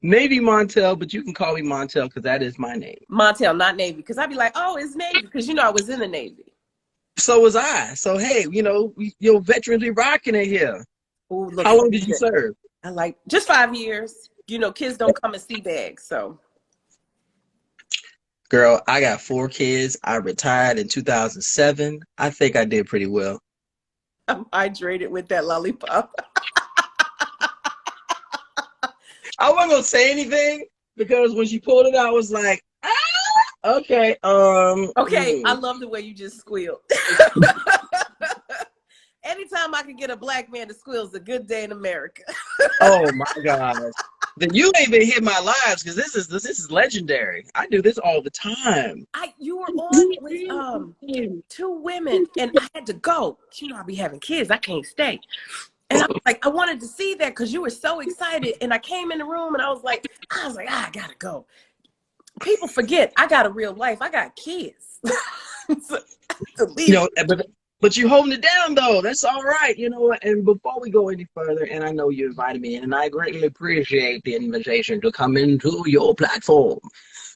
Navy Montel, but you can call me Montel because that is my name. Montel, not Navy. Because I'd be like, oh, it's Navy. Because, I was in the Navy. So was I. So, hey, your veterans be rocking it here. Ooh, look, How long did you serve? I like just 5 years. Kids don't come in sea bags. So, Girl, I got 4 kids. I retired in 2007. I think I did pretty well. I'm hydrated with that lollipop. I wasn't gonna say anything because when she pulled it out, I was like, okay. Okay, I love the way you just squealed. Anytime I can get a black man to squeal is a good day in America. Oh my gosh. Then you ain't been hit my lives because this is legendary. I do this all the time. You were on with 2 women and I had to go. I'll be having kids. I can't stay. And I was like, I wanted to see that because you were so excited. And I came in the room and I was like, I gotta go. People forget I got a real life. I got kids. But you holding it down though. That's all right. You know what? And before we go any further, and I know you invited me in, and I greatly appreciate the invitation to come into your platform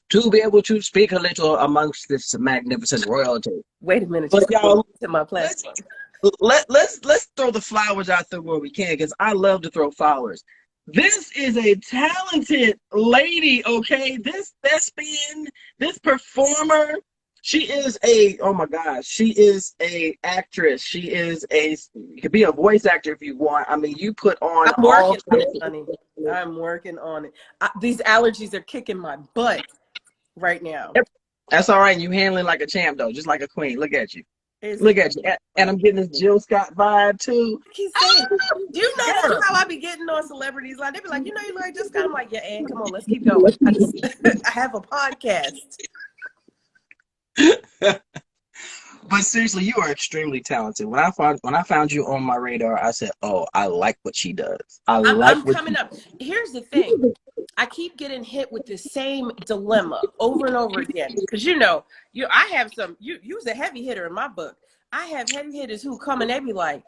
to be able to speak a little amongst this magnificent royalty. Wait a minute. But y'all, to my platform. Let's throw the flowers out there where we can, because I love to throw flowers. This is a talented lady, okay? This thespian, this performer, she is oh my gosh, she is a actress. You could be a voice actor if you want. I mean, you put on I'm working on it, honey. I'm working on it. These allergies are kicking my butt right now. That's all right. You handling like a champ, though, just like a queen. Look at you. Look at you. And I'm getting this Jill Scott vibe, too. Keep saying, that's how I be getting on celebrities. Like, they be like, you look like Jill Scott. I'm like, yeah, and come on, let's keep going. I have a podcast. But seriously, you are extremely talented. When I found you on my radar, I said, "Oh, I like what she does. I'm coming up." Here's the thing: I keep getting hit with the same dilemma over and over again because I have some. You's a heavy hitter in my book. I have heavy hitters who come and they be like,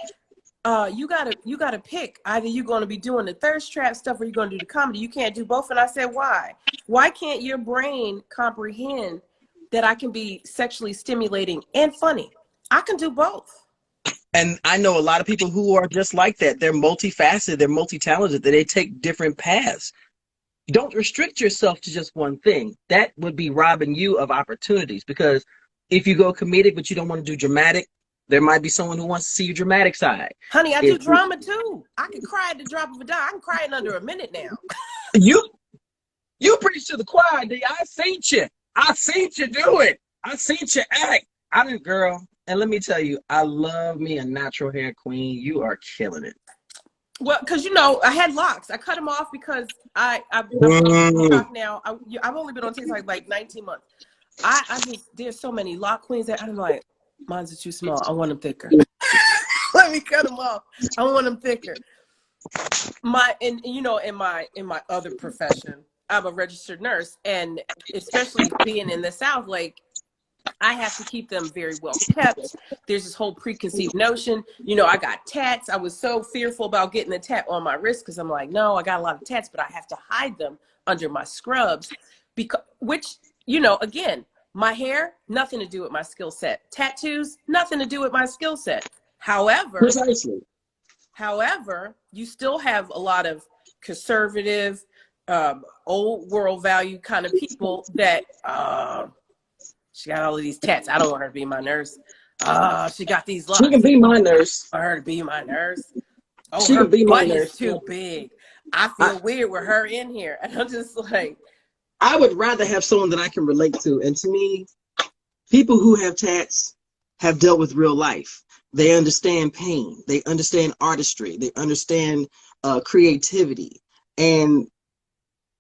you gotta pick. Either you're going to be doing the thirst trap stuff or you're going to do the comedy. You can't do both." And I said, "Why? Why can't your brain comprehend that I can be sexually stimulating and funny? I can do both." And I know a lot of people who are just like that. They're multifaceted, they're multi-talented, that they take different paths. Don't restrict yourself to just one thing. That would be robbing you of opportunities, because if you go comedic but you don't want to do dramatic, there might be someone who wants to see your dramatic side. Honey, I do drama too. I can cry at the drop of a dime. I can cry in under a minute now. You preach to the choir, D. I seen you. I seen you do it. I seen you act. Girl. And let me tell you, I love me a natural hair queen. You are killing it. Well, because I had locks. I cut them off because I'm on now. I've only been on TikTok like 19 months. There's so many lock queens that I'm like, mine's are too small. I want them thicker. Let me cut them off. I want them thicker. In my other profession, I'm a registered nurse, and especially being in the South, like, I have to keep them very well kept. There's this whole preconceived notion. I got tats. I was so fearful about getting a tat on my wrist because I'm like, no, I got a lot of tats, but I have to hide them under my scrubs. Again, my hair, nothing to do with my skill set. Tattoos, nothing to do with my skill set. Precisely. However, you still have a lot of conservative, old world value kind of people that she got all of these tats. I don't want her to be my nurse. She got these locks. She can be my nurse. For her to be my nurse. Oh, she her can be my butt nurse. Is too big. I feel weird with her in here. And I'm just like, I would rather have someone that I can relate to. And to me, people who have tats have dealt with real life. They understand pain. They understand artistry. They understand creativity. And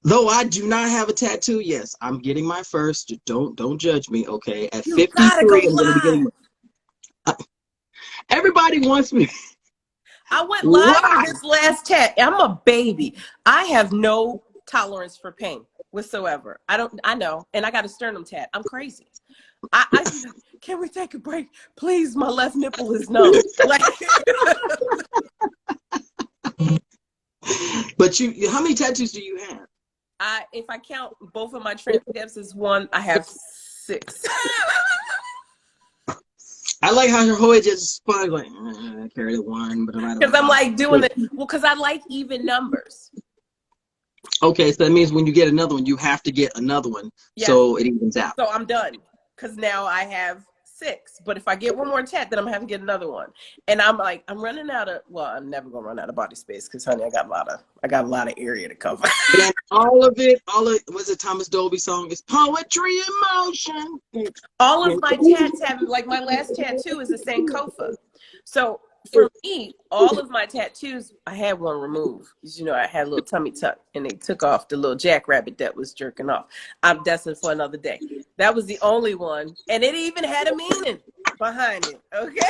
though I do not have a tattoo, yes, I'm getting my first. Don't judge me, okay? At 53, I'm going to be getting everybody wants me. I went live with this last tat. I'm a baby. I have no tolerance for pain whatsoever. I know. And I got a sternum tat. I'm crazy. Can we take a break? Please, my left nipple is numb. Like, But how many tattoos do you have? If I count both of my tramp stamps as one, I have 6. I like how her whole head just spun like I carry the one, but Because I'm like doing it. Well, because I like even numbers. Okay, so that means when you get another one, you have to get another one, yes. So it evens out. So I'm done because now I have 6. But if I get one more tat, then I'm gonna have to get another one. And I'm like, I'm running out of. Well, I'm never gonna run out of body space because, honey, I got a lot of area to cover. And all of was it Thomas Dolby song? It's poetry in motion. All of my tats have, like, my last tattoo is a Sankofa. So for me, all of my tattoos, I had one removed. You know, I had a little tummy tuck, and they took off the little jackrabbit that was jerking off. I'm destined for another day. That was the only one, and it even had a meaning behind it. Okay.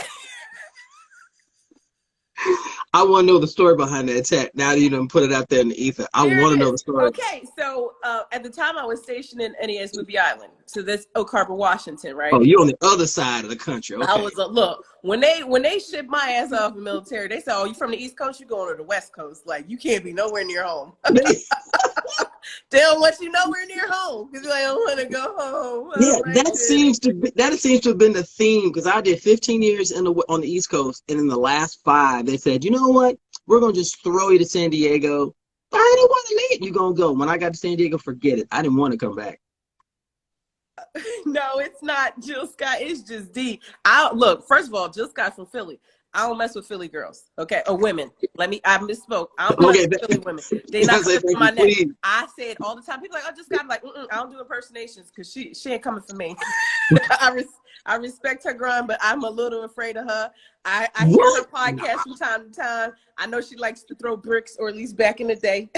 I want to know the story behind that tat. Now that you done put it out there in the ether, I want to know the story. Okay, so at the time I was stationed in NES Whidbey Island, so that's Oak Harbor, Washington, right? Oh, you're on the other side of the country. Okay. I was look, when they shipped my ass off the military, they said, "Oh, you from the East Coast? You going to the West Coast? Like, you can't be nowhere near home." They don't want you nowhere near home because I don't want to go home. Yeah, that seems to have been the theme, because I did 15 years on the East Coast, and in the last 5, they said, you know what? We're gonna just throw you to San Diego. I didn't want to leave. You gonna go? When I got to San Diego, forget it. I didn't want to come back. No, it's not Jill Scott. It's just D. Look, first of all, Jill Scott's from Philly. I don't mess with Philly girls, okay, or women. I misspoke. I don't mess with Philly women. They not coming for my neck. I say it all the time. People are like, oh, Jill Scott. I'm like, I don't do impersonations because she ain't coming for me. I respect her grind, but I'm a little afraid of her. I hear her podcast from time to time. I know she likes to throw bricks, or at least back in the day.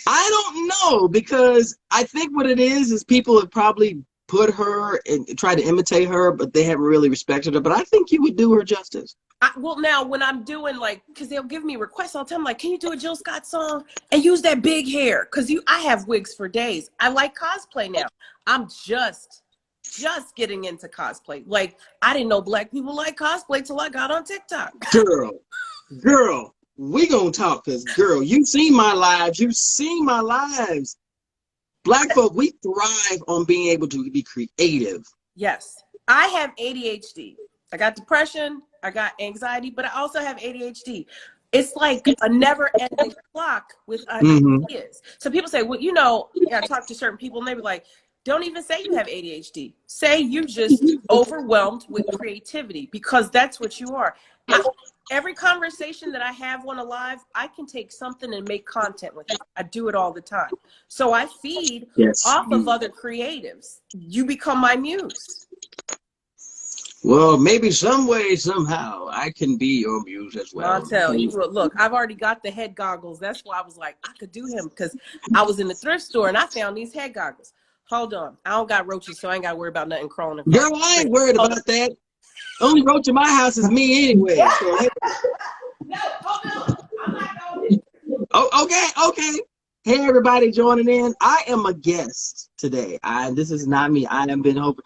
I don't know, because I think what it is people have probably put her and try to imitate her, but they haven't really respected her. But I think you would do her justice. Well, now when I'm doing, like, because they'll give me requests all the time, like, can you do a Jill Scott song and use that big hair? Because I have wigs for days. I like cosplay now. I'm just getting into cosplay. Like, I didn't know Black people like cosplay till I got on TikTok. Girl, we gonna talk, because girl, you've seen my lives. Black folk, we thrive on being able to be creative. Yes. I have ADHD. I got depression, I got anxiety, but I also have ADHD. It's like a never-ending clock with ideas. So people say, well, I talk to certain people, and they be like, don't even say you have ADHD. Say you just overwhelmed with creativity, because that's what you are. Every conversation that I have on a live, I can take something and make content with it. I do it all the time. So I feed off of other creatives. You become my muse. Well, maybe some way, somehow, I can be your muse as well. Montel, look, I've already got the head goggles. That's why I was like, I could do him, because I was in the thrift store and I found these head goggles. Hold on. I don't got roaches, so I ain't got to worry about nothing crawling. Girl, I ain't worried about that. Only roach in my house is me anyway. So, hey. No, hold on. I'm not going. Oh, okay. Hey, everybody joining in. I am a guest today. This is not me. I have been hoping.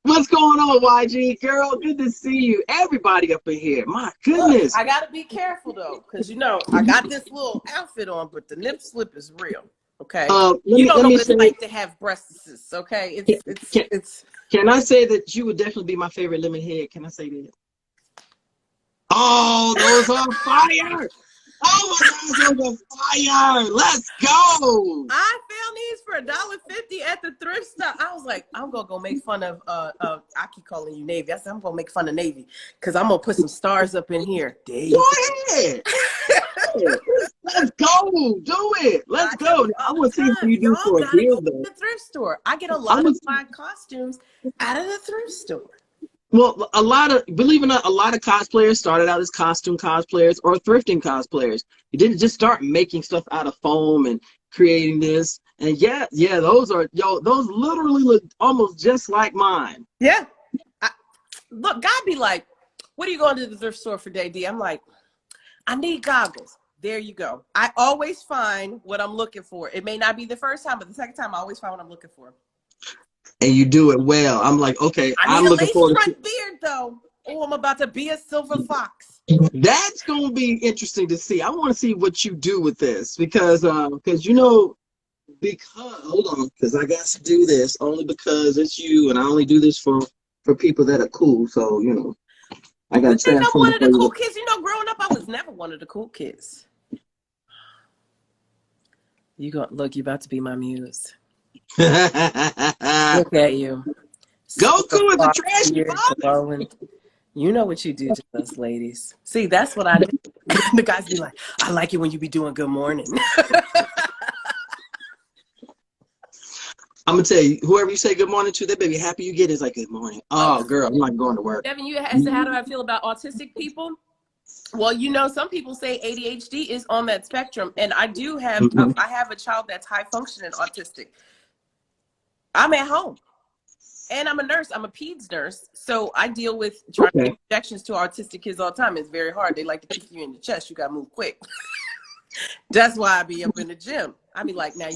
What's going on, YG? Girl, good to see you. Everybody up in here. My goodness. Look, I got to be careful, though, because, I got this little outfit on, but the nip slip is real. Okay. You don't know what it's like to have breasts. Okay. Can I say that you would definitely be my favorite lemon head? Can I say that? Oh, those are fire! Oh my gosh, those are fire! Let's go! I found these for $1.50 at the thrift store. I was like, I'm gonna go make fun of I keep calling you Navy. I said I'm gonna make fun of Navy because I'm gonna put some stars up in here. Dave. Go ahead. Let's go. Do it. Let's go. I want to see what you do for a deal, though. The thrift store. I get a lot of my costumes out of the thrift store. Well, believe it or not, a lot of cosplayers started out as costume cosplayers or thrifting cosplayers. You didn't just start making stuff out of foam and creating this. And those literally look almost just like mine. Yeah. Look, God be like, what are you going to the thrift store for, D? I'm like, I need goggles. There you go. I always find what I'm looking for. It may not be the first time, but the second time I always find what I'm looking for. And you do it well. I'm like, okay, I'm looking forward to beard, though. Oh, I'm about to be a silver fox. That's gonna be interesting to see. I want to see what you do with this because hold on, because I got to do this only because it's you, and I only do this for people that are cool. So I got You to think I'm transform one of the cool before kids? You know, growing up, I was never one of the cool kids. You about to be my muse. you. Look at you. Goku is a Fox trashy beard father. glowing. You know what you do to us ladies. See, that's what I do. The guys be like, I like it when you be doing good morning. I'm gonna tell you, whoever you say good morning to, they baby happy you get is like good morning. Oh, girl, I'm not going to work. Devin, you asked how do I feel about autistic people? Well, some people say ADHD is on that spectrum, and I do have I have a child that's high functioning autistic. I'm at home. And I'm a nurse. I'm a peds nurse. So I deal with trying to give injections to autistic kids all the time. It's very hard. They like to kick you in the chest. You got to move quick. That's why I be up in the gym. I be like, now,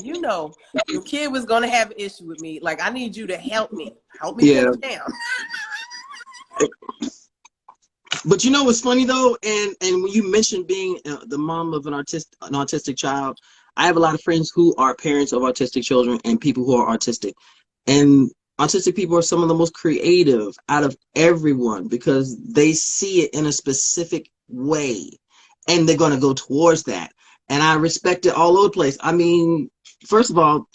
your kid was going to have an issue with me. Like, I need you to help me. Help me put it down. But you know what's funny, though? And when you mentioned being the mom of an autistic child, I have a lot of friends who are parents of autistic children and people who are autistic. And autistic people are some of the most creative out of everyone because they see it in a specific way and they're going to go towards that. And I respect it all over the place. I mean, first of all,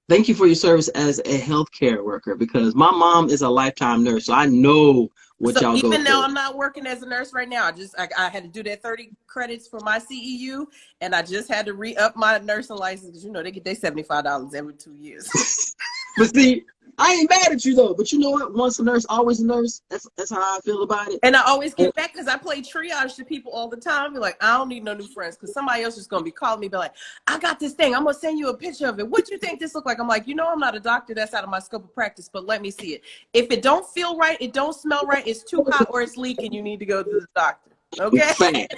thank you for your service as a healthcare worker because my mom is a lifetime nurse. So I know what y'all go through. Even though I'm not working as a nurse right now, I had to do that 30 credits for my CEU, and I just had to re-up my nursing license because they get their $75 every 2 years. But see, I ain't mad at you though. But you know what? Once a nurse, always a nurse. That's how I feel about it. And I always get back because I play triage to people all the time. I be like, I don't need no new friends because somebody else is gonna be calling me, be like, I got this thing. I'm gonna send you a picture of it. What do you think this look like? I'm like, I'm not a doctor. That's out of my scope of practice. But let me see it. If it don't feel right, it don't smell right, it's too hot, or it's leaking, you need to go to the doctor. Okay. Fact.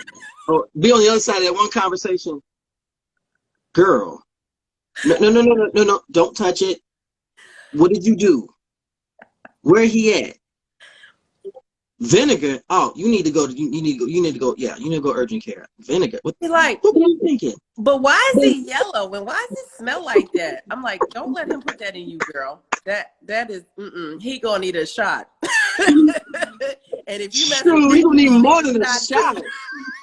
Oh, be on the other side of that one conversation, girl. No. Don't touch it. What did you do? Where he at? Vinegar. Oh, you need to go. You need to go. Yeah, you need to go urgent care. Vinegar. What are you thinking? But why is it yellow? And why does it smell like that? I'm like, don't let him put that in you, girl. That is. He gonna need a shot. And if you mess with he gonna need more than a shot.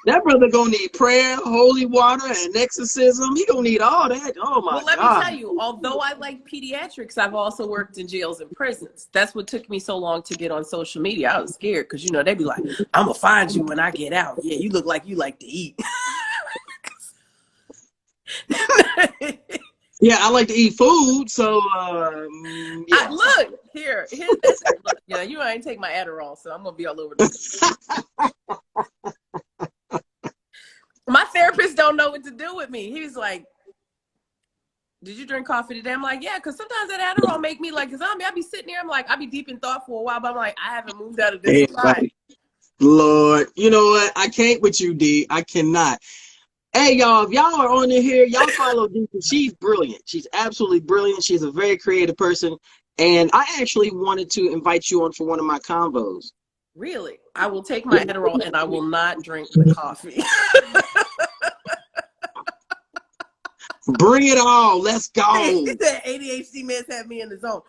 That brother gonna need prayer, holy water, and exorcism. He gonna need all that. Oh my God. Well, let me tell you, although I like pediatrics, I've also worked in jails and prisons. That's what took me so long to get on social media. I was scared because they'd be like, I'm gonna find you when I get out. Yeah, you look like you like to eat. Yeah, I like to eat food, so yeah. Look, here's this. Look, you ain't take my Adderall, so I'm gonna be all over this. My therapist don't know what to do with me. He's like, did you drink coffee today? I'm like, yeah, because sometimes that Adderall make me like a zombie. I be sitting there, I'm like, I be deep in thought for a while, but I'm like, I haven't moved out of this spot. Lord, you know what? I can't with you, D. I cannot. Hey, y'all, if y'all are on here, y'all follow D. She's brilliant. She's absolutely brilliant. She's a very creative person. And I actually wanted to invite you on for one of my convos. Really? I will take my Adderall and I will not drink the coffee. Bring it all. Let's go. That ADHD meds have me in the zone.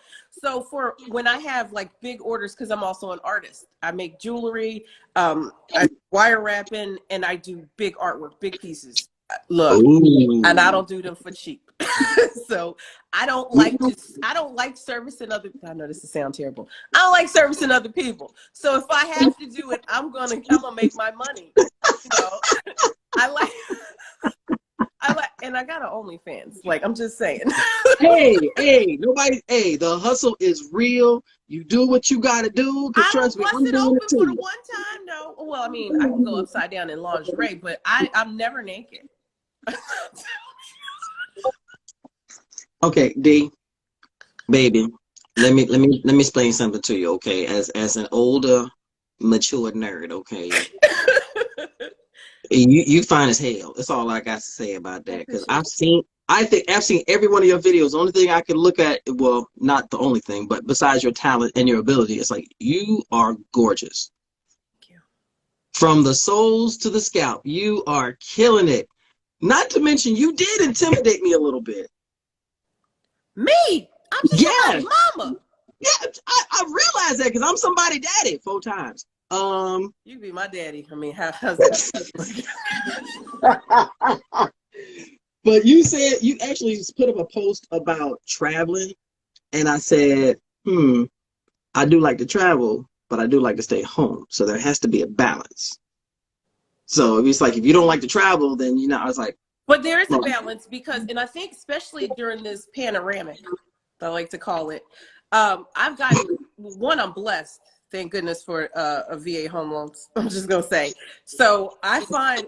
So for when I have like big orders, because I'm also an artist, I make jewelry, I wire wrapping, and I do big artwork, big pieces. Look, and I don't do them for cheap. So I don't like servicing other. I know this will sound terrible. I don't like servicing other people. So if I have to do it, I'm gonna make my money. I like, and I got an OnlyFans. Like, I'm just saying. hey, the hustle is real. You do what you got to do. Cause trust me, I'm doing it too. For the one time, no. Well, I mean, I can go upside down in lingerie, but I'm never naked. Okay, D, baby, let me explain something to you. Okay, as an older, mature nerd. Okay. You fine as hell. That's all I got to say about that. Because I've seen every one of your videos. The only thing I can look at, well, not the only thing, but besides your talent and your ability, it's like you are gorgeous. From the soles to the scalp, you are killing it. Not to mention, you did intimidate me a little bit. Me? I'm just somebody's mama. Yeah, I realize that because I'm somebody's daddy 4 times. You can be my daddy. I mean, how's that? But you said you actually put up a post about traveling, and I said, I do like to travel, but I do like to stay home. So there has to be a balance. So it's like if you don't like to travel, then I was like. But there is a balance because, and I think especially during this panoramic, I like to call it, I've gotten I'm blessed. Thank goodness for a VA home loans. I'm just gonna say. So I find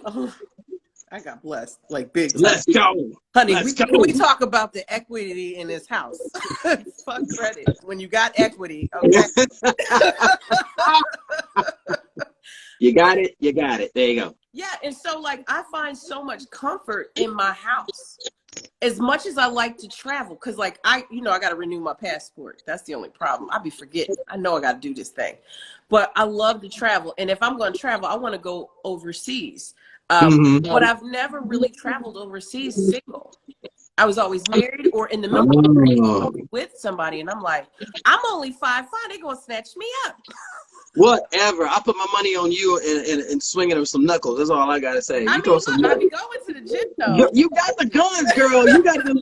I got blessed like big time. Let's go, honey. We talk about the equity in this house. Fuck credit when you got equity. Okay. You got it. There you go. Yeah, and so like I find so much comfort in my house. As much as I like to travel, because like I got to renew my passport. That's the only problem. I be forgetting. I know I got to do this thing, but I love to travel. And if I'm going to travel, I want to go overseas. But I've never really traveled overseas single. I was always married or in the middle with somebody, and I'm like, I'm only 5'5". They're gonna snatch me up. Whatever. I put my money on you and swinging with some knuckles. That's all I gotta say. I be going to the gym though. You got the guns, girl. You got them.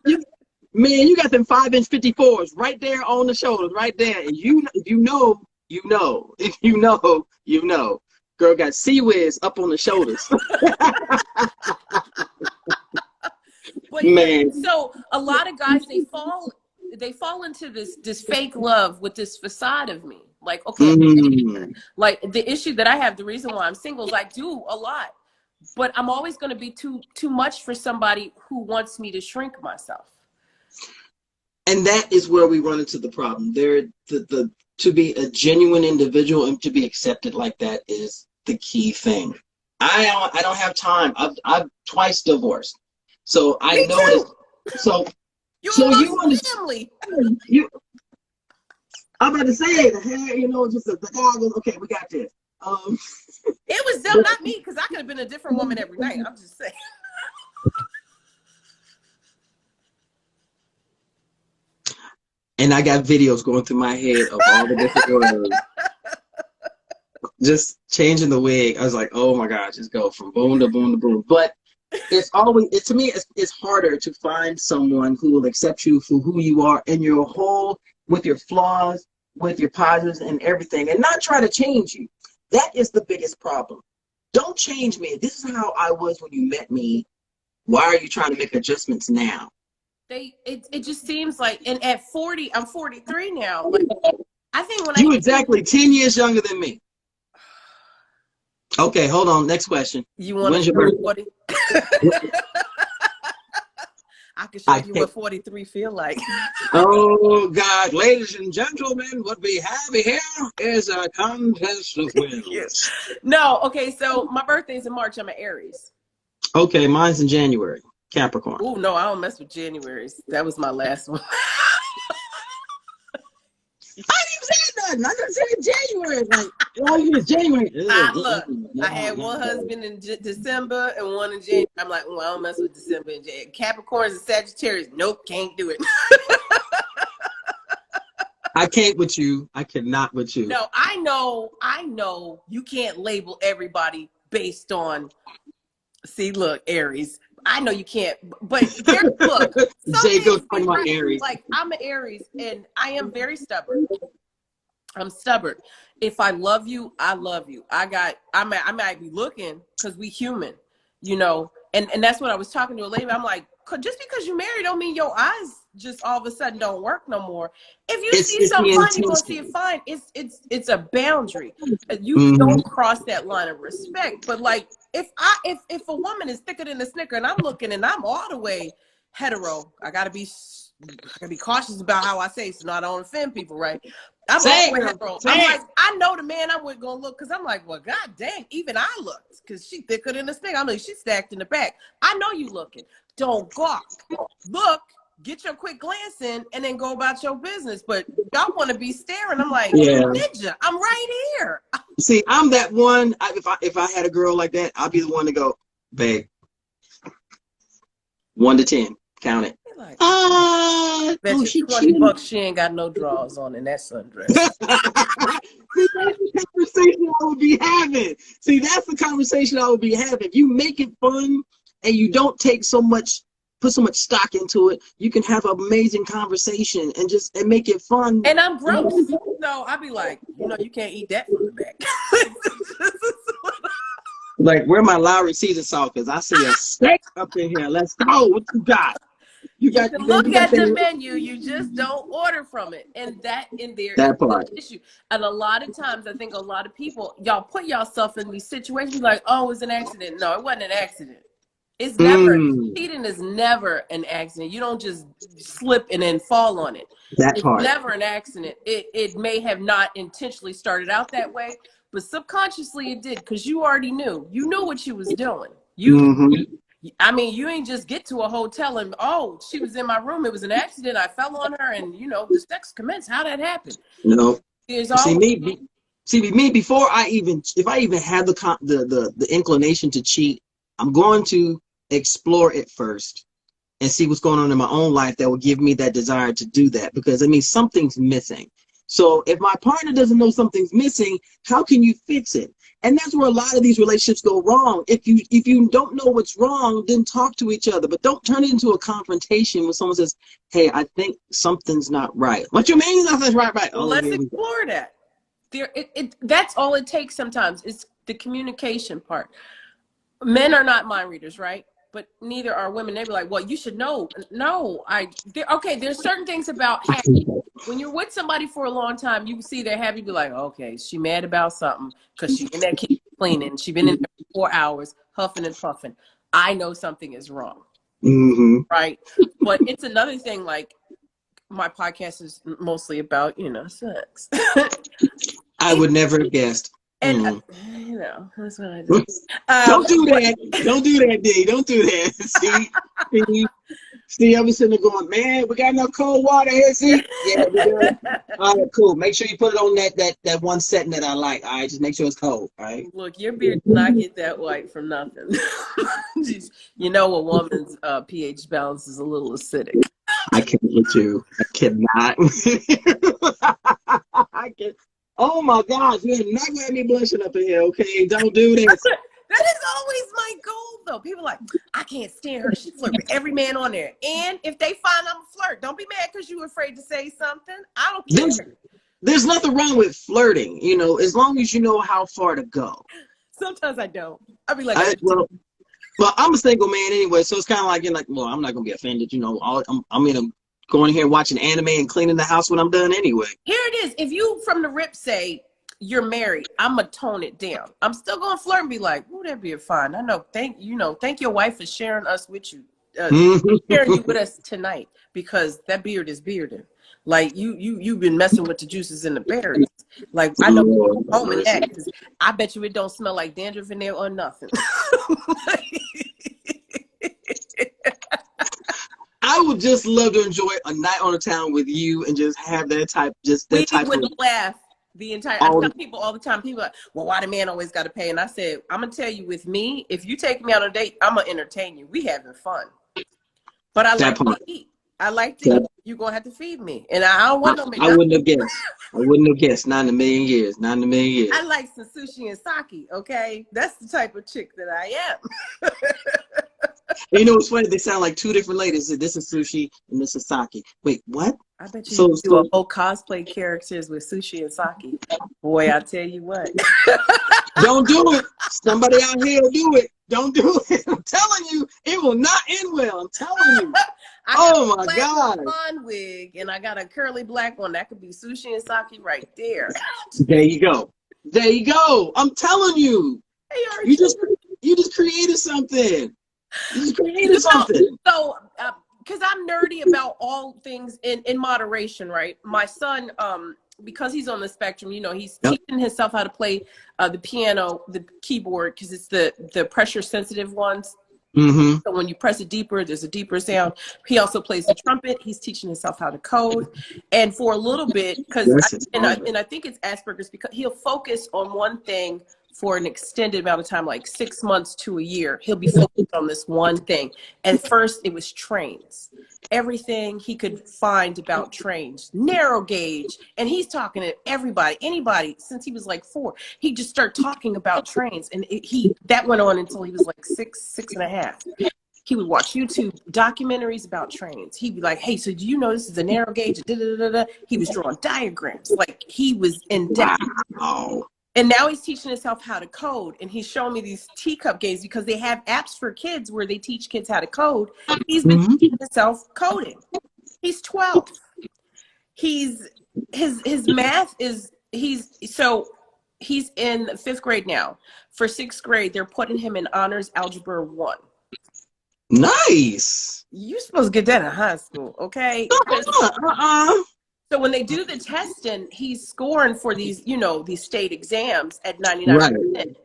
You got them 5-inch 54s right there on the shoulders, right there. And you know. If you know. Girl got C-Wiz up on the shoulders. But man, so a lot of guys they fall into this fake love with this facade of me. Like, okay, like the issue that I have, the reason why I'm single is I do a lot, but I'm always going to be too much for somebody who wants me to shrink myself. And that is where we run into the problem. To be a genuine individual and to be accepted like that is the key thing. I don't have time. I've twice divorced, so I know it. So you understand. I'm about to say the hair, just the goggles. Okay, we got this. It was them, not me, because I could have been a different woman every night. I'm just saying. And I got videos going through my head of all the different words. Just changing the wig. I was like, oh my gosh, just go from boom to boom to boom. But it's always, to me, it's harder to find someone who will accept you for who you are and your whole, with your flaws, with your positives and everything, and not try to change you. That is the biggest problem. Don't change me. This is how I was when you met me. Why are you trying to make adjustments now? It just seems like, and at 40, I'm 43 now. Like, I think when you exactly 10 years younger than me. Okay, hold on. Next question. You want to turn 40? I can show you what 43 feel like. Oh God, ladies and gentlemen, what we have here is a contest of wills. No, okay, so my birthday's in March. I'm an Aries. Okay, mine's in January. Capricorn. Oh no, I don't mess with Januaries. That was my last one. I didn't even say nothing. I didn't say January. Like, well, it's January. Look, I had one husband in December and one in January. I'm like, well, I don't mess with December and January. Capricorns and Sagittarius. Nope, can't do it. I can't with you. I cannot with you. No, I know you can't label everybody based on, see, look, Aries. I know you can't, but look, Jacob's talking about Aries. Like, I'm an Aries and I am very stubborn. I'm stubborn. If I love you, I love you. I might be looking because we human, and that's what I was talking to a lady. I'm like, just because you're married don't mean your eyes just all of a sudden don't work no more. If you see something fine, you're gonna see it fine. It's a boundary. You don't cross that line of respect. But like, if a woman is thicker than a Snicker and I'm looking and I'm all the way hetero, I gotta be cautious about how I say so I don't offend people, right? I'm all the way hetero. I'm like, I know the man I'm with gonna look, because I'm like, well, god dang, even I looked, because she thicker than a Snicker. I'm like, she's stacked in the back. I know you looking. Don't gawk. Look, get your quick glance in, and then go about your business. But y'all want to be staring. I'm like, ninja, I'm right here. See, I'm that one. If I had a girl like that, I'd be the one to go, babe, 1 to 10, count it. Like, bet Oh, you she cheating. $20 she ain't got no drawers on in that sundress. See, that's the conversation I would be having. See, that's the conversation I would be having. If you make it fun and you don't put so much stock into it, you can have an amazing conversation and make it fun. And I'm gross. So I'd be like, you can't eat that from the back. Like, where my Lowry season salt? Because I see a steak up in here. Let's go. What you got? You can look at the menu, you just don't order from it. And that in there is the issue. And a lot of times, I think a lot of people, y'all put yourself in these situations like, oh, it was an accident. No, it wasn't an accident. It's never, cheating is never an accident. You don't just slip and then fall on it. It's never an accident. It may have not intentionally started out that way, but subconsciously it did, because you already knew. You knew what you was doing. I mean, you ain't just get to a hotel and, oh, she was in my room. It was an accident. I fell on her and, the sex commenced. How that happened? No. See, me, before if I even have the inclination to cheat, I'm going to explore it first and see what's going on in my own life that will give me that desire to do that, because, I mean, something's missing. So if my partner doesn't know something's missing, how can you fix it? And that's where a lot of these relationships go wrong. If you don't know what's wrong, then talk to each other. But don't turn it into a confrontation when someone says, hey, I think something's not right. What you mean nothing's right? Well, let's explore that. That's all it takes sometimes. It's the communication part. Men are not mind readers, right? But neither are women. They be like, well, you should know. No, okay, there's certain things about happy. When you're with somebody for a long time, you can see they're happy, be like, okay, she mad about something because she in that kitchen cleaning. She been in there for 4 hours, huffing and puffing. I know something is wrong, right? But it's another thing, like, my podcast is mostly about, sex. I would never have guessed. And, that's what I do. Don't do that. Don't do that, D. Don't do that. See, I was sitting there going, man, we got enough cold water here, see? Yeah, we do. All right, cool. Make sure you put it on that one setting that I like. All right, just make sure it's cold, all right? Look, your beard does not get that white from nothing. A woman's pH balance is a little acidic. I can't with you. I cannot. I can. Oh my gosh, you're not gonna have me blushing up in here, okay? Don't do this. That is always my goal, though. People are like, I can't stand her. She flirt with every man on there. And if they find I'm a flirt, don't be mad because you're afraid to say something. I don't care. There's nothing wrong with flirting, as long as you know how far to go. Sometimes I don't. I'll be like, well, I'm a single man anyway, so it's kind of like, you're like, well, I'm not gonna be offended, I'm going here watching anime and cleaning the house when I'm done anyway. Here it is. If you from the rip say you're married, I'm gonna tone it down. I'm still gonna flirt and be like, "Ooh, that'd be fine." I know. Thank your wife for sharing us with you, sharing you with us tonight, because that beard is bearded. Like you've been messing with the juices in the berries. Like, I know home in that, 'cause I bet you it don't smell like dandruff in there or nothing. I would just love to enjoy a night on the town with you and just have that type of laugh. The entire, I tell people all the time, people are like, well, why the man always got to pay? And I said, I'm going to tell you, with me, if you take me on a date, I'm going to entertain you. We having fun. But I like to eat. You're going to have to feed me. And I don't want no McDonald's. I wouldn't have guessed. Not in a million years. Not in a million years. I like some sushi and sake, okay? That's the type of chick that I am. It's funny. They sound like two different ladies. This is sushi and this is sake. Wait, what? I bet you do a whole cosplay characters with sushi and sake. Boy, I tell you what. Don't do it. Somebody out here will do it. Don't do it. I'm telling you, it will not end well. I'm telling you. Oh my God. I got a blonde wig and I got a curly black one. That could be sushi and sake right there. There you go. There you go. I'm telling you. Hey, you just created something. You just created something. So, because I'm nerdy about all things in moderation, right? My son, because he's on the spectrum, he's teaching himself how to play the piano, the keyboard, because it's the pressure sensitive ones. Mm-hmm. So when you press it deeper, there's a deeper sound. He also plays the trumpet. He's teaching himself how to code. And for a little bit, and I think it's Asperger's, because he'll focus on one thing for an extended amount of time, like 6 months to a year. He'll be focused on this one thing. At first, it was trains. Everything he could find about trains, narrow gauge, and he's talking to everybody, anybody, since he was like 4. He just started talking about trains, and that went on until he was like 6 and a half. He would watch YouTube documentaries about trains. He'd be like, "Hey, so do you know this is a narrow gauge?" Da, da, da, da. He was drawing diagrams, like he was in depth. Wow. And now he's teaching himself how to code. And he's showing me these teacup games, because they have apps for kids where they teach kids how to code. He's been teaching himself coding. He's 12. His math is, he's in 5th grade now. For 6th grade, they're putting him in honors algebra 1. Nice. You're supposed to get that in high school, okay? So when they do the testing, he's scoring for these, these state exams at 99%. Right.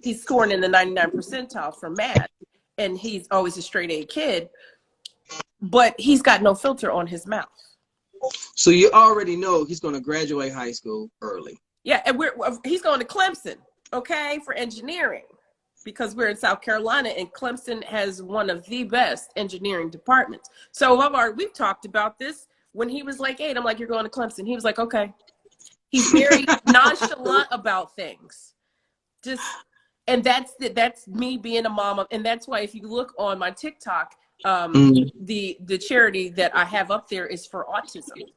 He's scoring in the 99 percentile for math, and he's always a straight A kid, but he's got no filter on his mouth. So you already know he's going to graduate high school early. Yeah, and he's going to Clemson, okay, for engineering, because we're in South Carolina, and Clemson has one of the best engineering departments. So we've talked about this. When he was like 8, I'm like, "You're going to Clemson." He was like, "Okay." He's very nonchalant about things. And that's me being a mom. And that's why if you look on my TikTok, the charity that I have up there is for autism.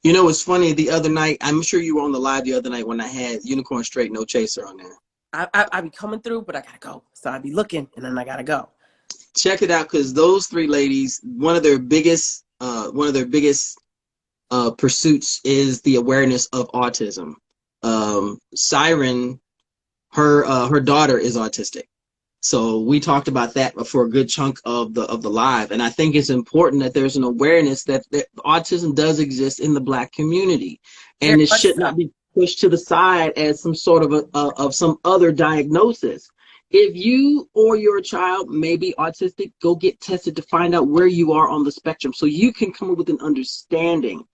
You know, it's funny. The other night, I'm sure you were on the live the other night when I had Unicorn Straight No Chaser on there. I be coming through, but I gotta go. So I be looking, and then I gotta go. Check it out, because those 3 ladies, one of their biggest pursuits is the awareness of autism. Siren, her daughter is autistic, so we talked about that for a good chunk of the live. And I think it's important that there's an awareness that autism does exist in the Black community, and it should not be pushed to the side as some sort of some other diagnosis. If you or your child may be autistic, go get tested to find out where you are on the spectrum, so you can come up with an understanding.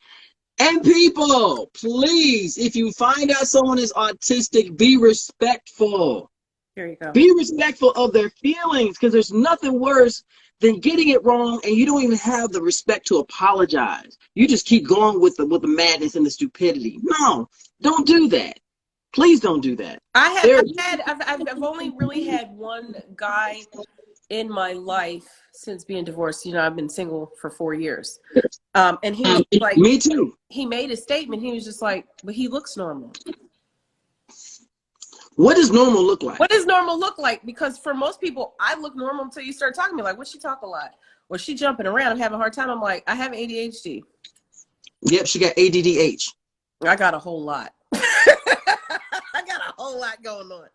And people, please, if you find out someone is autistic, be respectful. Here you go. Be respectful of their feelings, because there's nothing worse than getting it wrong and you don't even have the respect to apologize. You just keep going with the madness and the stupidity. No, don't do that. Please don't do that. I've only really had one guy in my life since being divorced. I've been single for 4 years. And he was like, me too. He made a statement. He was just like, "But he looks normal." What does normal look like? What does normal look like? Because for most people, I look normal until you start talking to me. Like, "What, she talk a lot? Or she jumping around? I'm having a hard time." I'm like, "I have ADHD." Yep, she got ADDH. I got a whole lot. I got a whole lot going on.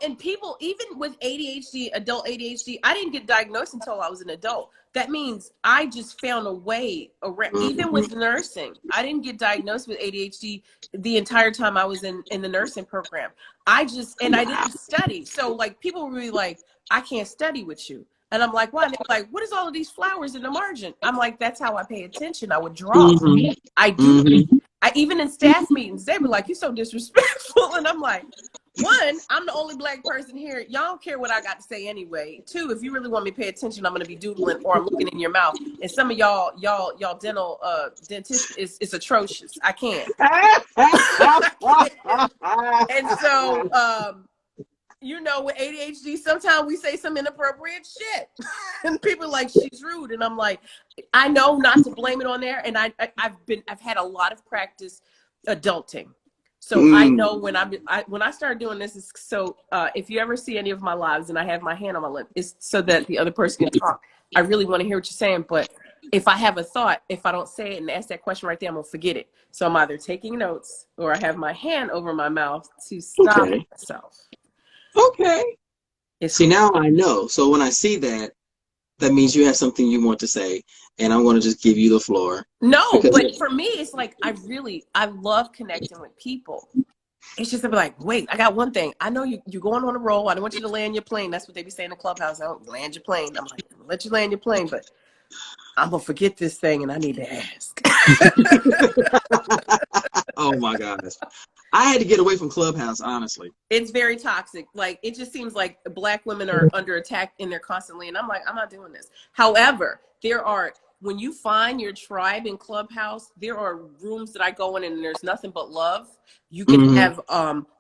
And people, even with ADHD, adult ADHD, I didn't get diagnosed until I was an adult. That means I just found a way around. Even with nursing, I didn't get diagnosed with ADHD the entire time I was in the nursing program. I didn't study. So like, people were really like, "I can't study with you." And I'm like, "Why?" And they're like, "What is all of these flowers in the margin?" I'm like, "That's how I pay attention. I would draw." I do. Even in staff meetings, they were like, "You're so disrespectful." And I'm like, 1, I'm the only Black person here. Y'all don't care what I got to say anyway. 2, if you really want me to pay attention, I'm going to be doodling or I'm looking in your mouth. And some of y'all dental dentist is atrocious. I can't. And so, with ADHD, sometimes we say some inappropriate shit. And people are like, "She's rude." And I'm like, I know not to blame it on there. And I've had a lot of practice adulting. So I know when I start doing this, if you ever see any of my lives and I have my hand on my lip, it's so that the other person can talk. I really want to hear what you're saying, but if I have a thought, if I don't say it and ask that question right there, I'm gonna forget it. So I'm either taking notes or I have my hand over my mouth to stop myself. Okay. See, now I know. So when I see that, that means you have something you want to say, and I'm going to just give you the floor. No, but for me, it's like I love connecting with people. It's just to be like, wait, I got one thing. I know you're going on a roll. I don't want you to land your plane. That's what they be saying in the clubhouse. I don't land your plane. I'm like, let you land your plane, but I'm gonna forget this thing, and I need to ask. Oh my gosh. I had to get away from Clubhouse, honestly. It's very toxic. Like, it just seems like Black women are under attack in there constantly. And I'm like, I'm not doing this. However, when you find your tribe in Clubhouse, there are rooms that I go in and there's nothing but love. You can have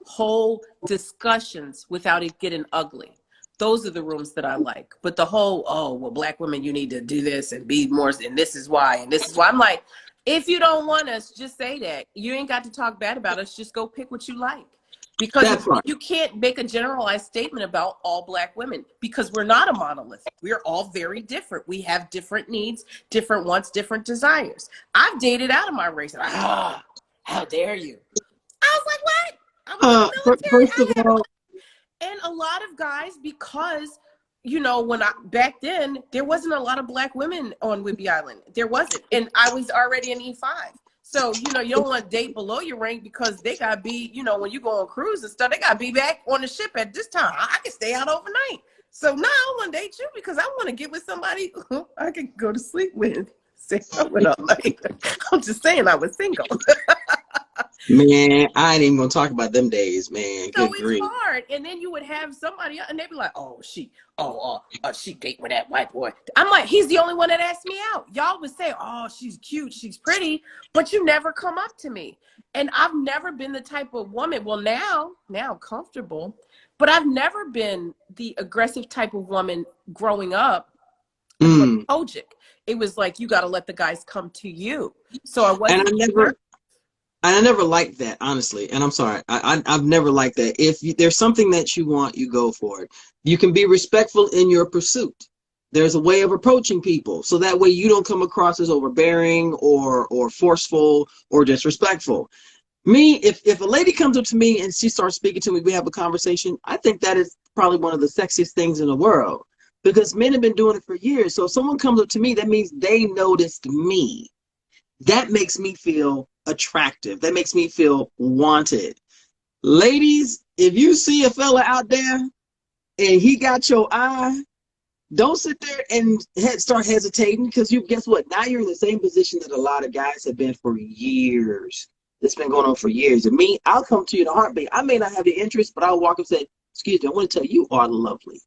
whole discussions without it getting ugly. Those are the rooms that I like. But the whole, oh, well, Black women, you need to do this and be more, and this is why, and this is why. I'm like, if you don't want us, just say that. You ain't got to talk bad about us. Just go pick what you like. Because you can't make a generalized statement about all Black women, because we're not a monolith. We're all very different. We have different needs, different wants, different desires. I've dated out of my race. How dare you? I was like, what? I'm in the military. First of all, and a lot of guys, because back then there wasn't a lot of Black women on Whidbey Island. There wasn't, and I was already an E5. So, you don't want to date below your rank, because they got to be, when you go on cruise and stuff, they got to be back on the ship at this time. I can stay out overnight. So now I want to date you because I want to get with somebody who I can go to sleep with. Stay out with all night. I'm just saying I was single. Man, I ain't even gonna talk about them days, man. So it's hard. And then you would have somebody, and they'd be like, she date with that white boy. I'm like, he's the only one that asked me out. Y'all would say, oh, she's cute, she's pretty, but you never come up to me. And I've never been the type of woman, well, now I'm comfortable, but I've never been the aggressive type of woman growing up. It was like, you got to let the guys come to you. So I wasn't. I never liked that, honestly. And I'm sorry, I've never liked that. If there's something that you want, you go for it. You can be respectful in your pursuit. There's a way of approaching people, so that way you don't come across as overbearing or forceful or disrespectful. Me, if a lady comes up to me and she starts speaking to me, we have a conversation, I think that is probably one of the sexiest things in the world, because men have been doing it for years. So if someone comes up to me, that means they noticed me. That makes me feel attractive. That makes me feel wanted. Ladies, if you see a fella out there and he got your eye, don't sit there and start hesitating, because guess what? Now you're in the same position that a lot of guys have been for years. It's been going on for years. And me, I'll come to you in a heartbeat. I may not have the interest, but I'll walk up and say, excuse me, I want to tell you, you are lovely.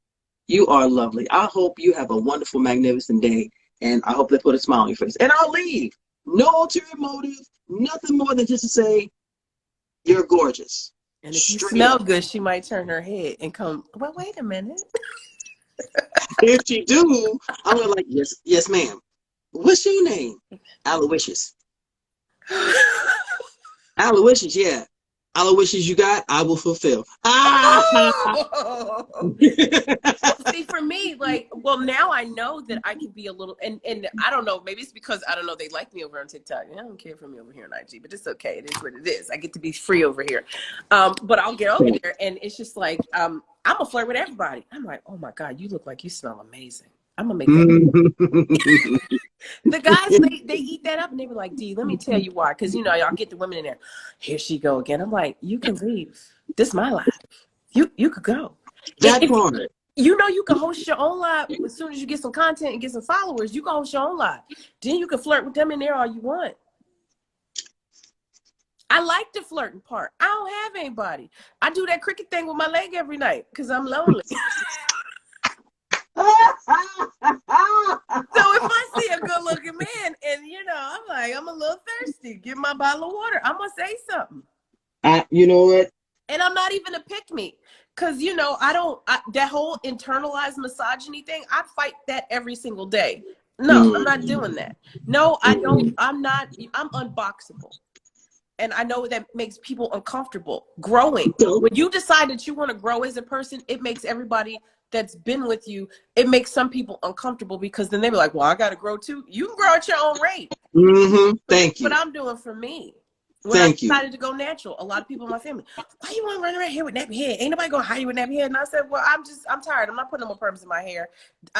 You are lovely. I hope you have a wonderful, magnificent day. And I hope they put a smile on your face. And I'll leave. No ulterior motive, nothing more than just to say, you're gorgeous. And if you smell good, she might turn her head and come, well, wait a minute. If she do, I'm gonna like, yes, ma'am. What's your name? Aloysius. Aloysius, yeah. Aloysius you got, I will fulfill. See, for me, like, well, now I know that I can be a little, and I don't know, maybe it's because, I don't know, they like me over on TikTok. I don't care for me over here on IG, but it's okay. It is what it is. I get to be free over here. But I'll get over there, and it's just like, I'm gonna flirt with everybody. I'm like, oh my God, you look like you smell amazing. I'm gonna make that. The guys, they eat that up, and they be like, D, let me tell you why. Because, y'all get the women in there. Here she go again. I'm like, you can leave. This is my life. You could go. That part. You can host your own live as soon as you get some content and get some followers. You can host your own live. Then you can flirt with them in there all you want. I like the flirting part. I don't have anybody. I do that cricket thing with my leg every night because I'm lonely. So if I see a good looking man and I'm like, I'm a little thirsty, give my bottle of water, I'm gonna say something. You know what? And I'm not even a pick me, because that whole internalized misogyny thing, I fight that every single day. No, I'm not doing that. No, I don't. I'm unboxable. And I know that makes people uncomfortable growing. When you decide that you want to grow as a person, it makes everybody that's been with you, it makes some people uncomfortable, because then they be like, well, I got to grow too. You can grow at your own rate. Thank you. What I'm doing for me. When I decided to go natural, a lot of people in my family, why you want to run around here with nappy hair? Ain't nobody going to hire you with nappy hair. And I said, well, I'm tired. I'm not putting no more perms in my hair.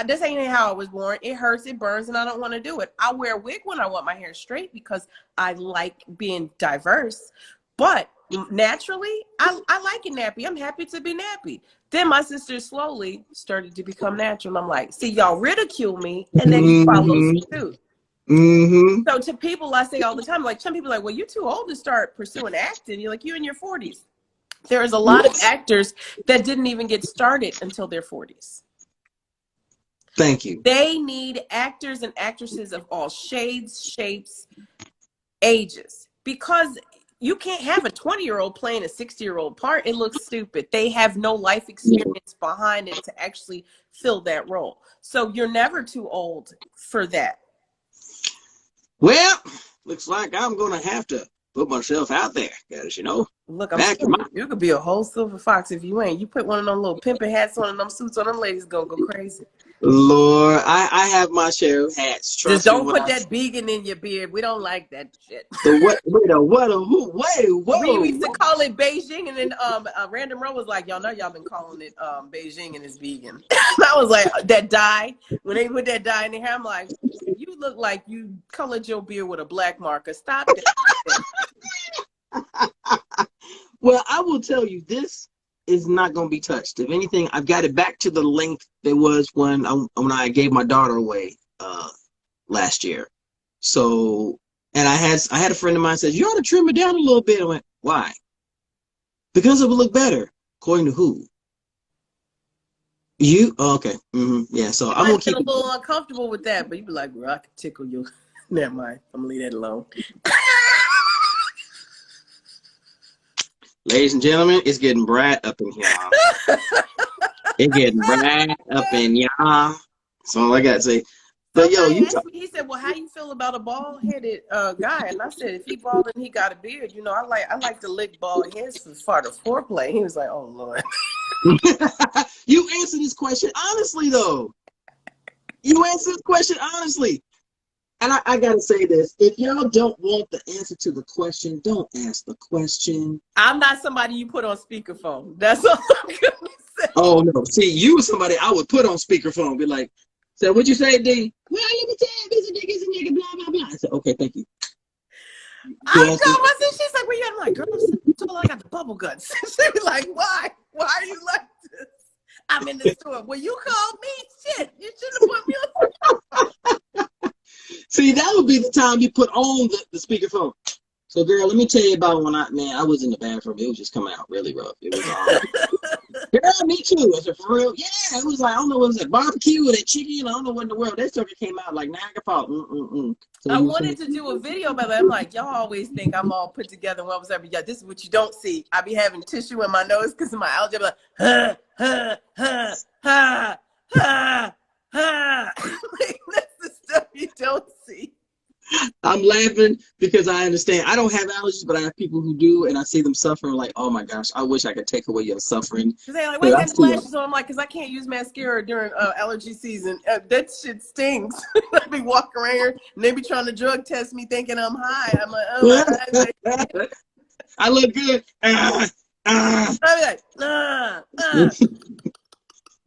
This ain't how I was born. It hurts, it burns, and I don't want to do it. I wear a wig when I want my hair straight because I like being diverse. But naturally, I like it nappy. I'm happy to be nappy. Then my sister slowly started to become natural. I'm like, see, y'all ridicule me, and then you follow suit. So to people, I say all the time, like some people are like, well, you're too old to start pursuing acting. You're like, you're in your 40s. There's a lot of actors that didn't even get started until their 40s. Thank you. They need actors and actresses of all shades, shapes, ages, because you can't have a 20-year-old playing a 60-year-old part. It looks stupid. They have no life experience behind it to actually fill that role. So you're never too old for that. Well, looks like I'm going to have to put myself out there, because, you know, look, I'm saying, you could be a whole silver fox if you ain't. You put one of them little pimping hats on and them suits on, them ladies gonna go crazy. Lord, I have my share of hats. Just don't put that vegan in your beard. We don't like that shit. The what? Wait, whoa. We used to call it Beijing, and then Random Row was like, y'all know y'all been calling it Beijing and it's vegan. I was like, that dye, when they put that dye in their hair, I'm like, you look like you colored your beard with a black marker. Stop that. Well, I will tell you, this is not going to be touched. If anything, I've got it back to the length it was when I gave my daughter away last year. So, and I had a friend of mine said, you ought to trim it down a little bit. I went, why? Because it would look better. According to who? You? Oh, okay. Yeah. So I'm gonna keep a little uncomfortable with that, but you be like, bro, I can tickle you. Never mind. I'm gonna leave that alone. Ladies and gentlemen, it's getting bright up in here. It's getting bright up in y'all. That's all I got to say. But he said, well, how you feel about a bald-headed guy? And I said, if he bald and he got a beard, you know, I like to lick bald heads as part of foreplay. He was like, oh, Lord. You answer this question honestly, though. You answer this question honestly. And I got to say this. If y'all don't want the answer to the question, don't ask the question. I'm not somebody you put on speakerphone. That's all I'm going to say. Oh, no. See, you were somebody I would put on speakerphone. Be like, so what you say, D? Well, let me tell you, this is a nigga, blah, blah, blah. I said, okay, thank you. I told my sister, she's like, where you at? I'm like, girl, I got the bubble guts. She was like, why? Why are you like this? I'm in the store. Well, you called me. Shit, you shouldn't have put me on. See, that would be the time you put on the speakerphone. So, girl, let me tell you about when I was in the bathroom. It was just coming out really rough. It was girl, me too. I said, for real? Yeah, it was like, I don't know what it was, like barbecue or that chicken. I don't know what in the world. That sucker came out like Niagara Falls. So I wanted to do a video about it. I'm like, y'all always think I'm all put together. What was ever? Yeah, this is what you don't see. I be having tissue in my nose because of my allergy. I'm like, ha, ha, ha, ha, ha, ha. Like, that's the stuff you don't see. I'm laughing because I understand. I don't have allergies, but I have people who do, and I see them suffering. Like, oh my gosh, I wish I could take away your suffering. Because they're like, why you got lashes on? I'm like, because I can't use mascara during allergy season. That shit stings. I be walking around here, and they be trying to drug test me, thinking I'm high. I'm like, oh. I look good. I be like,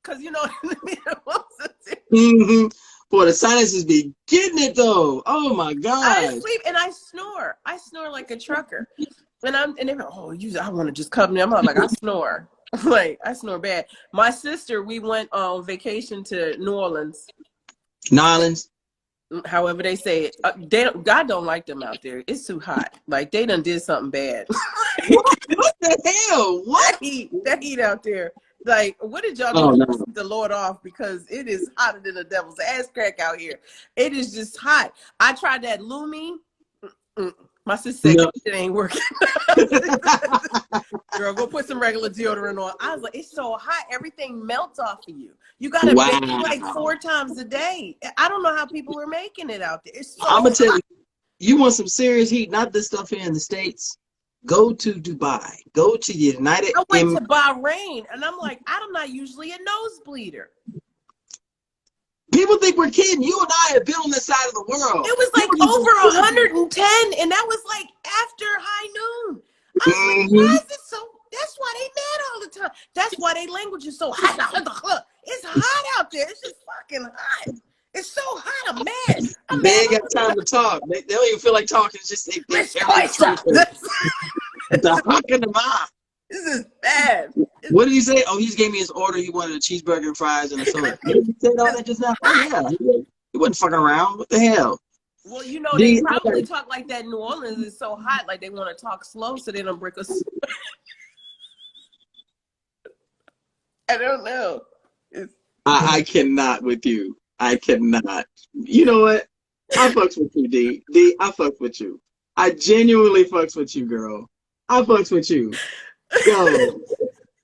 because you know what I mean. Boy, the sinuses be getting it though. Oh my god! I sleep and I snore. I snore like a trucker. And they're like, oh, I want to just cover me. I'm like, I snore. Like, I snore bad. My sister, we went on vacation to New Orleans. However they say it. God don't like them out there. It's too hot. Like, they done did something bad. What the hell? What? That heat out there. Like, what did y'all do the Lord off? Because it is hotter than the devil's ass crack out here. It is just hot. I tried that Lumi. My sister said, it ain't working. Girl, go put some regular deodorant on. I was like, it's so hot. Everything melts off of you. You got to bathe like 4 times a day. I don't know how people are making it out there. It's so I'm going to tell you, you want some serious heat, not this stuff here in the States. Go to Dubai. Go to the United I went to Bahrain, and I'm like, I'm not usually a nosebleeder. People think we're kidding. You and I have been on this side of the world. It was like over 110, and that was like after high noon. I was like, why is it so? That's why they mad all the time. That's why their language is so hot. It's hot out there. It's just fucking hot. It's so hot. I'm mad. They ain't got time to talk. They don't even feel like talking. It's just The fuck in the mouth. This is bad. What did he say? Oh, he just gave me his order. He wanted a cheeseburger and fries and a soda. He said all that just now. Oh, yeah. He wasn't fucking around. What the hell? Well, you know, they probably talk like that in New Orleans. It's so hot, like they want to talk slow so they don't break us. I don't know. I cannot with you. I cannot. You know what? I fucks with you, D. D, I fucks with you. I genuinely fucks with you, girl. I fucks with you. Yo,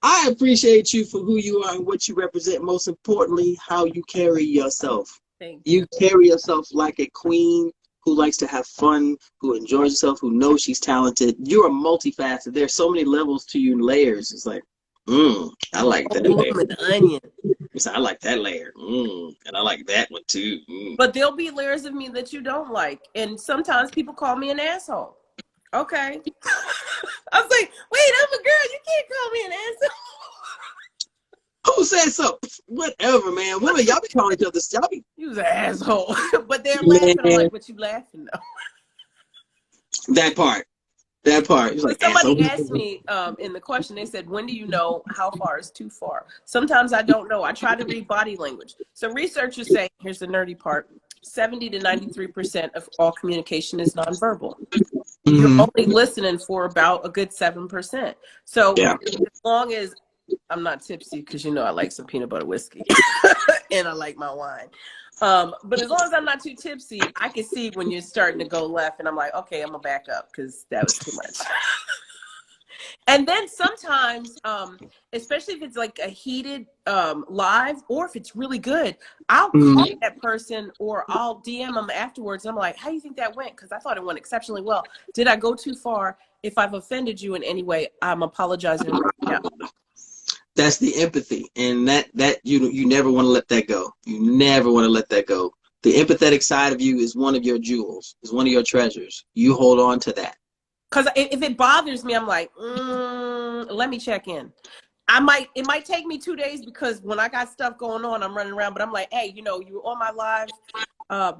I appreciate you for who you are and what you represent. Most importantly, how you carry yourself. Thank you. You carry yourself like a queen who likes to have fun, who enjoys herself, who knows she's talented. You're a multifaceted. There's so many levels to you and layers. It's like, I like that layer. With the onion. I like that layer. And I like that one too. But there'll be layers of me that you don't like. And sometimes people call me an asshole. Okay. I was like, wait, I'm a girl. You can't call me an asshole. Who said so? Whatever, man. Women, y'all be calling each other. Y'all be. You was an asshole. But they're laughing. I'm like, what you laughing though? That part. Like, somebody asked me in the question, they said, when do you know how far is too far? Sometimes I don't know. I try to read body language. So researchers say, here's the nerdy part, 70 to 93% of all communication is nonverbal. You're only listening for about a good 7%. So as long as I'm not tipsy, because you know I like some peanut butter whiskey and I like my wine. But as long as I'm not too tipsy, I can see when you're starting to go left and I'm like, okay, I'm gonna back up because that was too much. And then sometimes, especially if it's like a heated live or if it's really good, I'll call that person or I'll DM them afterwards. I'm like, how do you think that went? Because I thought it went exceptionally well. Did I go too far? If I've offended you in any way, I'm apologizing right now. That's the empathy, and that you never want to let that go. You never want to let that go. The empathetic side of you is one of your jewels, is one of your treasures. You hold on to that. Because if it bothers me, I'm like, let me check in. It might take me 2 days because when I got stuff going on, I'm running around. But I'm like, hey, you know, you were on my live.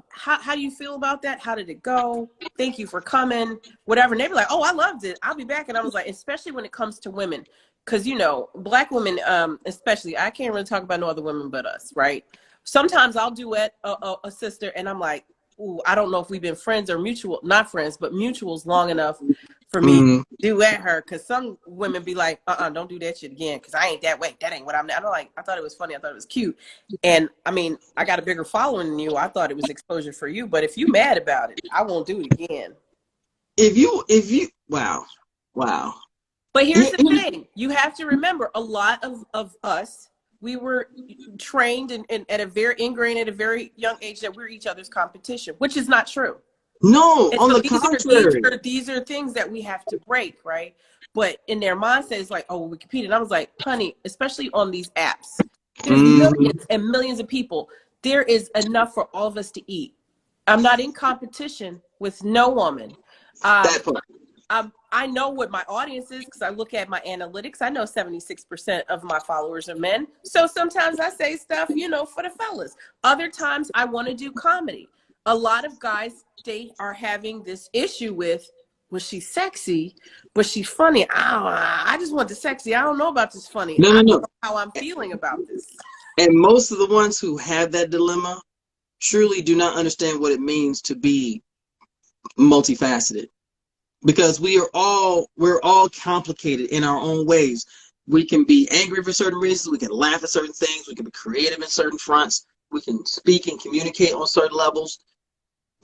How do you feel about that? How did it go? Thank you for coming. Whatever. And they be like, oh, I loved it. I'll be back. And I was like, especially when it comes to women. Because, you know, Black women, especially, I can't really talk about no other women but us, right? Sometimes I'll duet a sister and I'm like, ooh, I don't know if we've been friends or not friends, but mutuals long enough for me to duet her. Because some women be like, don't do that shit again because I ain't that way. That ain't what I'm like. I thought it was funny. I thought it was cute. And, I mean, I got a bigger following than you. I thought it was exposure for you. But if you mad about it, I won't do it again. Wow. But here's the thing. You have to remember, a lot of us, we were trained and ingrained at a very young age that we're each other's competition, which is not true. No, and on the contrary. These are things that we have to break, right? But in their mindset, it's like, oh, we compete. And I was like, honey, especially on these apps, there's millions and millions of people. There is enough for all of us to eat. I'm not in competition with no woman. That part. I know what my audience is because I look at my analytics. I know 76% of my followers are men. So sometimes I say stuff, you know, for the fellas. Other times I want to do comedy. A lot of guys, they are having this issue with, was she sexy? Was she funny? I just want the sexy. I don't know about this funny. I don't know how I'm feeling about this. And most of the ones who have that dilemma truly do not understand what it means to be multifaceted. Because we're all complicated in our own ways. We can be angry for certain reasons. We can laugh at certain things. We can be creative in certain fronts. We can speak and communicate on certain levels.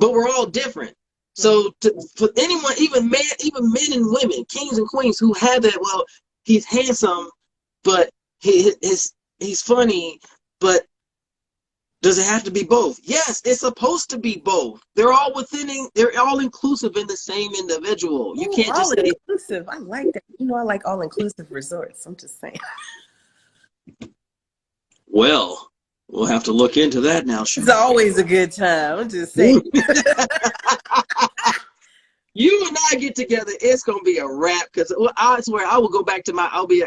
But we're all different. So for anyone, even men and women, kings and queens who have that, well, he's handsome, but he's funny, but does it have to be both? Yes, it's supposed to be both. They're all inclusive in the same individual. You can't just say inclusive. I like that. You know, I like all inclusive resorts. I'm just saying. Well, we'll have to look into that now. It's always a good time. I'm just saying. You and I get together, it's gonna be a wrap. Because I swear, I will go back to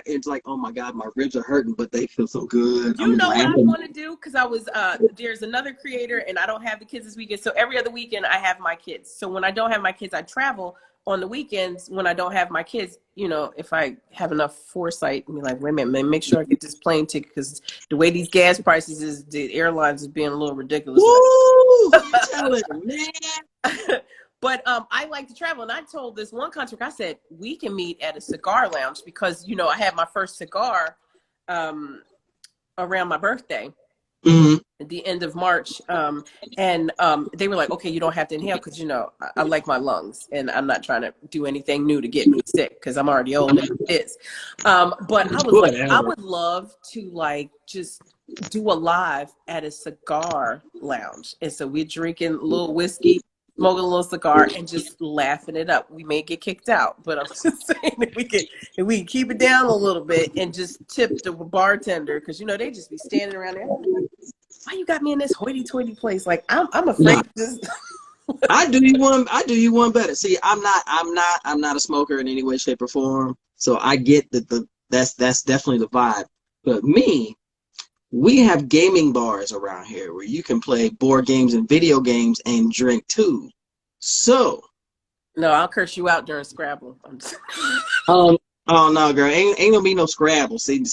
it's like, oh my God, my ribs are hurting, but they feel so good. You know what I want to do? Because I was there's another creator, and I don't have the kids this weekend. So every other weekend, I have my kids. So when I don't have my kids, I travel on the weekends. When I don't have my kids, you know, if I have enough foresight, and be like, wait a minute, make sure I get this plane ticket, because the way these gas prices is, the airlines is being a little ridiculous. Woo! I'm telling you, man. But I like to travel, and I told this one contract, I said, we can meet at a cigar lounge, because, you know, I had my first cigar around my birthday, at the end of March. And they were like, okay, you don't have to inhale, because, you know, I like my lungs, and I'm not trying to do anything new to get me sick, because I'm already old as it is. But I was like, I would love to, like, just do a live at a cigar lounge. And so we're drinking a little whiskey, smoking a little cigar, and just laughing it up. We may get kicked out, but I'm just saying, if we can keep it down a little bit and just tip the bartender, because, you know, they just be standing around there. Why you got me in this hoity-toity place? Like, I'm afraid to just. I do you one better. See, I'm not a smoker in any way, shape, or form. So I get that that's definitely the vibe. But we have gaming bars around here where you can play board games and video games and drink too. So No, I'll curse you out during Scrabble. oh no, girl, ain't gonna be no Scrabble. See,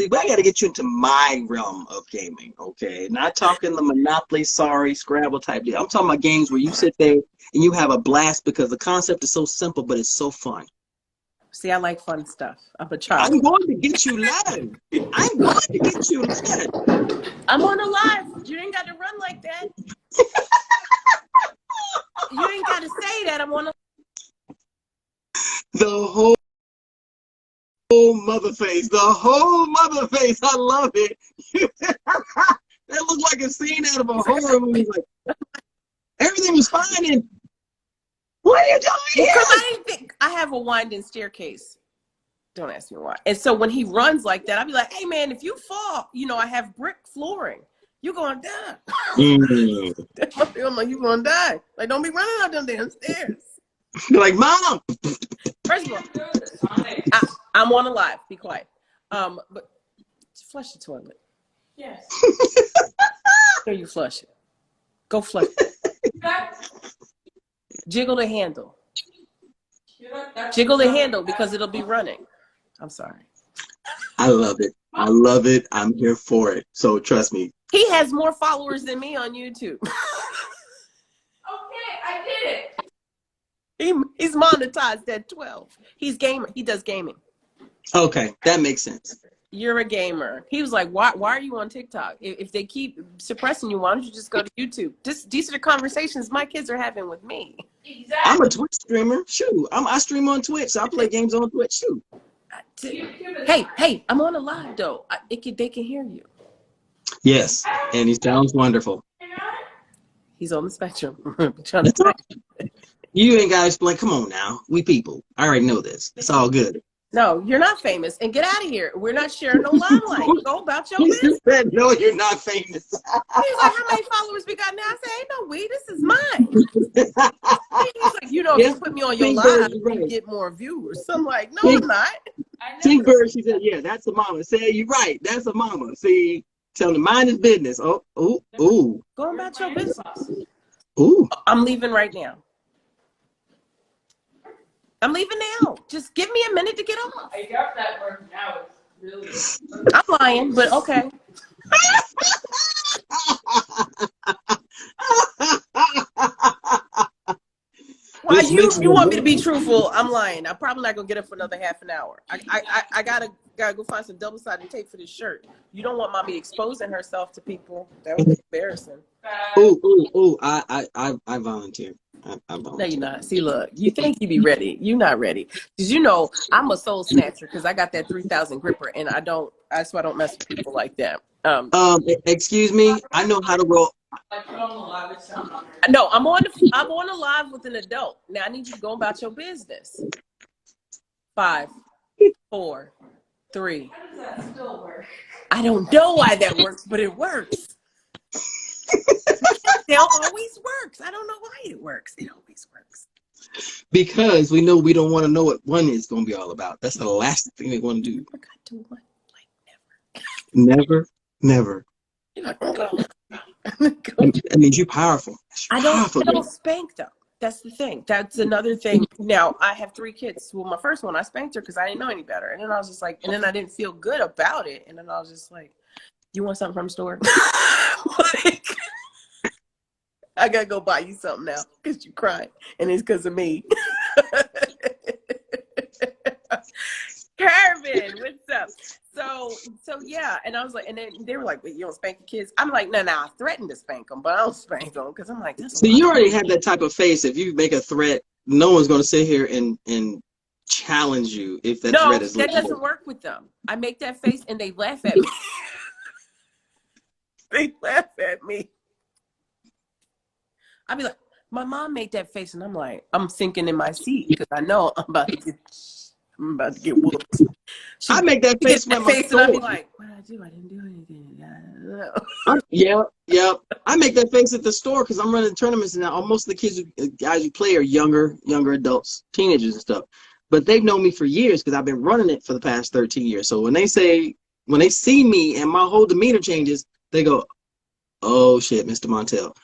but I gotta get you into my realm of gaming, okay? Not talking the Monopoly, Scrabble type deal. I'm talking about games where you sit there and you have a blast, because the concept is so simple, but it's so fun. See, I like fun stuff. I'm a child. I'm going to get you live. I'm going to get you live. I'm on a live. You ain't got to run like that. You ain't got to say that. I'm on a. The whole mother face. I love it. That looked like a scene out of a horror movie. Like, everything was fine, and what are you doing here? Because I didn't think I have a winding staircase. Don't ask me why. And so when he runs like that, I'll be like, hey man, if you fall, you know, I have brick flooring. You're gonna die. I'm like, you're gonna die. Like, don't be running out them damn stairs. You're like, Mom. First of all, I'm on a live. Be quiet. But flush the toilet. Yes. Here, you flush it. Go flush it. Jiggle the handle. Jiggle the handle, because it'll be running. I'm sorry. I love it. I'm here for it. So trust me. He has more followers than me on YouTube. Okay, I did it. He's monetized at 12. He's gamer. He does gaming. Okay, that makes sense. You're a gamer. He was like, why are you on TikTok? If they keep suppressing you, why don't you just go to YouTube? These are the conversations my kids are having with me. Exactly. I'm a Twitch streamer. Shoot, I stream on Twitch. So I play games on Twitch. Shoot. Hey, I'm on a live though. They can hear you. Yes, and he sounds wonderful. He's on the spectrum. You ain't gotta explain. Come on now, we people. I already know this. It's all good. No, you're not famous, and get out of here. We're not sharing no limelight. Go about your business. You said no, you're not famous. He's like, how many followers we got now? I said, ain't no we. This is mine. He's like, you know, if you put me on your live, you get more viewers. So I'm like, no, I'm not. Pink Bird, she said, yeah, that's a mama. Say, you're right. That's a mama. See, tell them mind his business. Oh. Go about your business. Ooh. I'm leaving right now. I'm leaving now. Just give me a minute to get off. I got that word now. It's really. I'm lying, but okay. Well, you want me to be truthful? I'm lying. I'm probably not gonna get up for another half an hour. I gotta go find some double-sided tape for this shirt. You don't want mommy exposing herself to people. That would be embarrassing. Ooh! I volunteer. I volunteer. No, you're not. See, look, you think you be ready. You're not ready. Because you know, I'm a soul snatcher because I got that 3,000 gripper, and that's why I don't mess with people like that. Excuse me. I know how to roll. No, I'm on a live with an adult. Now I need you to go about your business. 5, 4, 3. How does that still work? I don't know why that works, but it works. It always works. I don't know why it works. It always works. because we know we don't want to know what one is going to be all about. That's the last thing they want to do. Never got to one, like Never, never. never. Go. That means you're powerful. I don't spank them. That's the thing. That's another thing. Now, I have 3 kids. Well, my first one, I spanked her because I didn't know any better. And then I was just like, and then I didn't feel good about it. And then I was just like, you want something from the store? Like, I got to go buy you something now because you crying. And it's because of me. Carvin, what's up? So yeah, and I was like, and then they were like, "Wait, you don't spank the kids?" I'm like, "No, I threatened to spank them, but I don't spank them because I'm like, that's." So you already have that type of face. If you make a threat, no one's going to sit here and challenge you if that threat is. No, that doesn't work with them. I make that face and they laugh at me. They laugh at me. I'd be like, "My mom made that face," and I'm like, I'm sinking in my seat because I know I'm about to get whooped. I make that face when my and I'd be like, "What did I do? I didn't do anything." Yep. I make that face at the store because I'm running tournaments now. Most of the kids, guys who play, are younger adults, teenagers and stuff. But they've known me for years because I've been running it for the past 13 years. So when they see me and my whole demeanor changes, they go, "Oh shit, Mr. Montel."